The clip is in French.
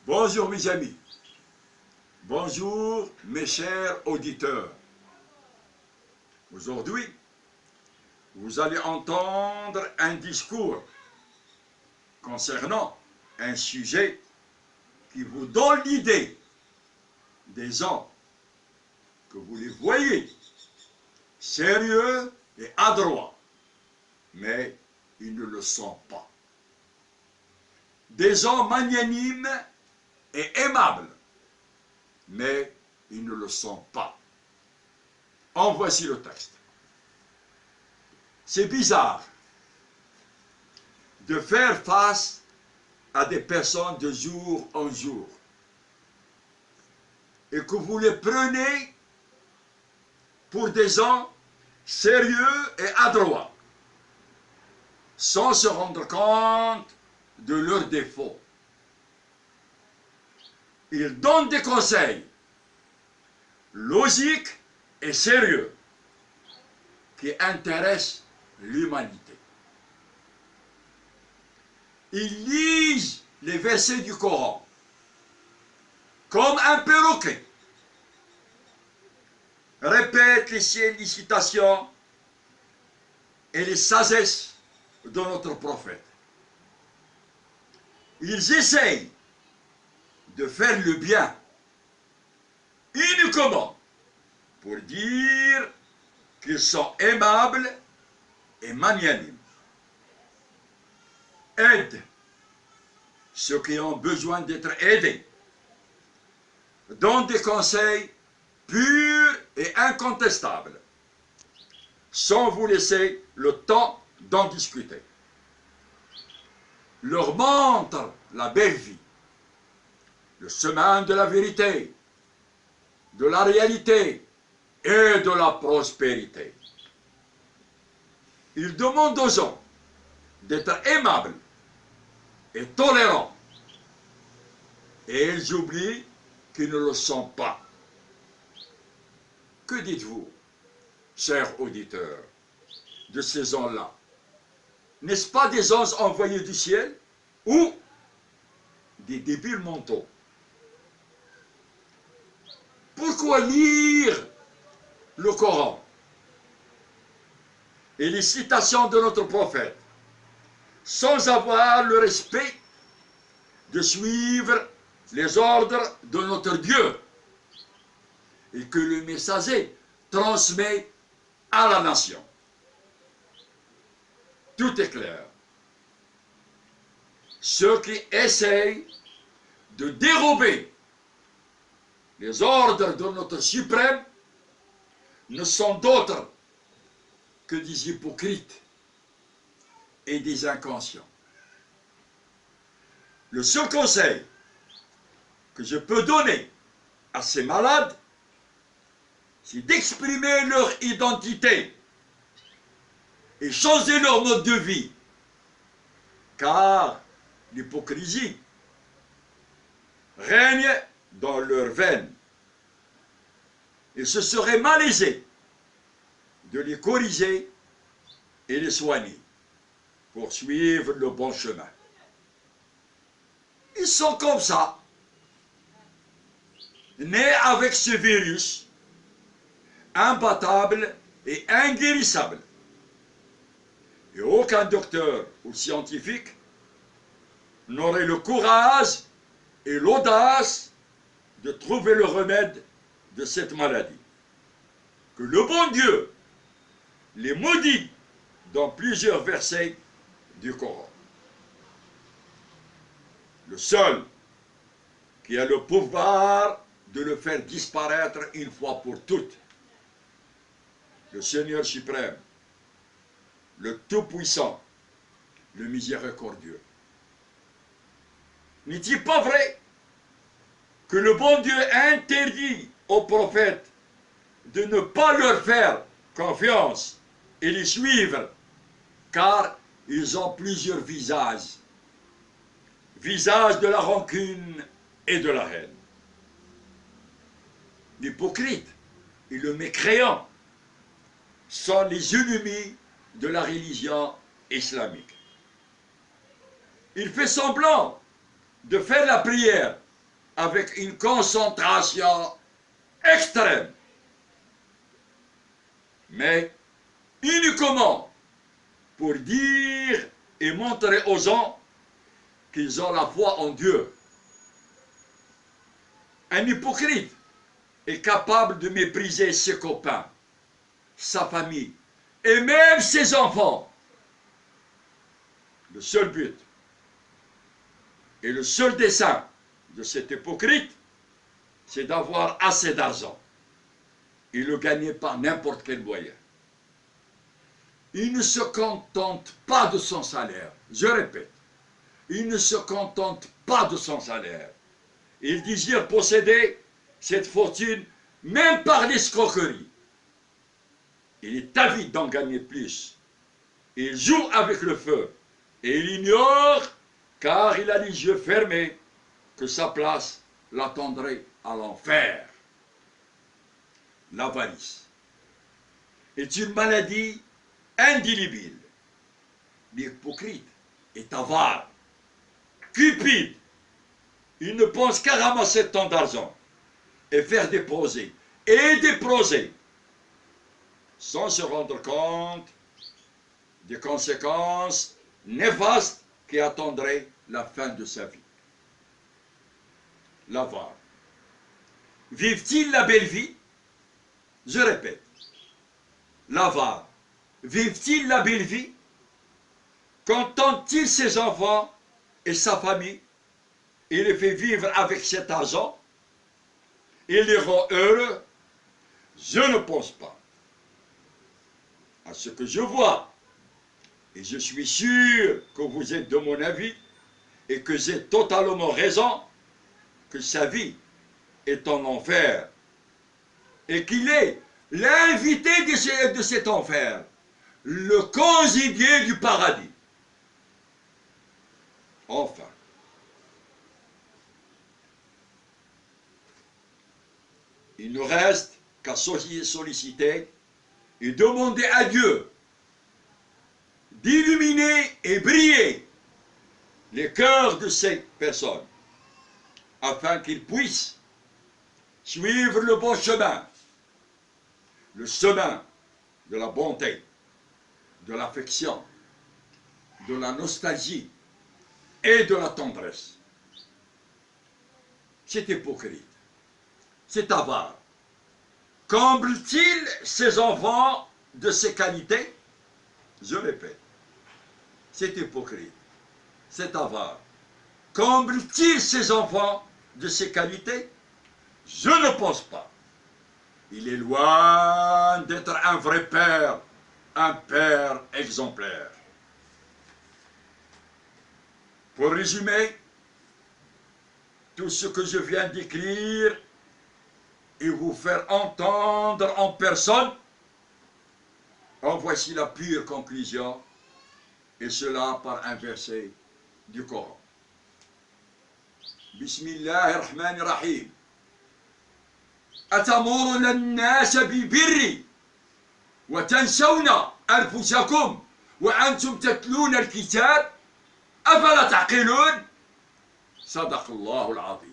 Bonjour mes amis, bonjour mes chers auditeurs. Aujourd'hui, vous allez entendre un discours concernant un sujet qui vous donne l'idée des gens que vous les voyez sérieux et adroits, mais ils ne le sont pas. Des gens magnanimes et aimables, mais ils ne le sont pas. En voici le texte. C'est bizarre de faire face à des personnes de jour en jour et que vous les prenez pour des gens sérieux et adroits, sans se rendre compte de leurs défauts. Ils donnent des conseils logiques et sérieux qui intéressent l'humanité. Ils lisent les versets du Coran comme un perroquet, répètent les citations et les sagesses de notre prophète. Ils essayent de faire le bien uniquement pour dire qu'ils sont aimables et magnanimes. Aident ceux qui ont besoin d'être aidés. Donnent des conseils purs et incontestables, sans vous laisser le temps d'en discuter. Leur montrent la belle vie, le chemin de la vérité, de la réalité et de la prospérité. Ils demandent aux gens d'être aimables et tolérants, et ils oublient qu'ils ne le sont pas. Que dites-vous, chers auditeurs, de ces gens-là? N'est-ce pas des anges envoyés du ciel ou des débiles mentaux? Pourquoi lire le Coran et les citations de notre prophète sans avoir le respect de suivre les ordres de notre Dieu et que le messager transmet à la nation? Tout est clair. Ceux qui essayent de dérober les ordres de notre suprême ne sont d'autres que des hypocrites et des inconscients. Le seul conseil que je peux donner à ces malades, c'est d'exprimer leur identité et changer leur mode de vie, car l'hypocrisie règne dans leurs veines. Et ce serait malaisé de les corriger et les soigner pour suivre le bon chemin. Ils sont comme ça, nés avec ce virus, imbattable et inguérissable. Et aucun docteur ou scientifique n'aurait le courage et l'audace de trouver le remède de cette maladie. Que le bon Dieu les maudit dans plusieurs versets du Coran. Le seul qui a le pouvoir de le faire disparaître une fois pour toutes, le Seigneur suprême, le Tout-Puissant, le Miséricordieux. N'est-il pas vrai que le bon Dieu interdit aux prophètes de ne pas leur faire confiance et les suivre, car ils ont plusieurs visages, visage de la rancune et de la haine. L'hypocrite et le mécréant sont les ennemis de la religion islamique. Il fait semblant de faire la prière avec une concentration extrême, mais uniquement pour dire et montrer aux gens qu'ils ont la foi en Dieu. Un hypocrite est capable de mépriser ses copains, sa famille et même ses enfants. Le seul but et le seul dessein de cet hypocrite, c'est d'avoir assez d'argent et le gagner par n'importe quel moyen. Il ne se contente pas de son salaire, je répète, il ne se contente pas de son salaire. Il désire posséder cette fortune même par l'escroquerie. Il est avide d'en gagner plus. Il joue avec le feu et il ignore, car il a les yeux fermés, que sa place l'attendrait à l'enfer. L'avarice est une maladie indélébile. L'hypocrite est avare, cupide. Il ne pense qu'à ramasser tant d'argent et faire des projets et des projets sans se rendre compte des conséquences néfastes qui attendraient la fin de sa vie. L'avare. Vivent-ils la belle vie? Je répète. L'avare. Vivent-ils la belle vie? Contente-t-il ses enfants et sa famille? Il les fait vivre avec cet argent? Il les rend heureux? Je ne pense pas. À ce que je vois, et je suis sûr que vous êtes de mon avis, et que j'ai totalement raison, que sa vie est en enfer, et qu'il est l'invité de cet enfer, le congédié du paradis. Enfin, il ne reste qu'à solliciter et demander à Dieu d'illuminer et briller les cœurs de ces personnes, afin qu'ils puissent suivre le bon chemin, le chemin de la bonté, de l'affection, de la nostalgie et de la tendresse. C'est hypocrite, c'est avare. Comble-t-il ses enfants de ces qualités? Je répète, c'est hypocrite, c'est avare. Comble-t-il ses enfants de ces qualités? Je ne pense pas. Il est loin d'être un vrai père, un père exemplaire. Pour résumer, tout ce que je viens d'écrire et vous faire entendre en personne, en voici la pure conclusion, et cela par un verset du Coran. Bismillahirrahmanirrahim. أتمرون الناس بالبر وتنسون أنفسكم وأنتم تتلون الكتاب أفلا تعقلون صدق الله العظيم.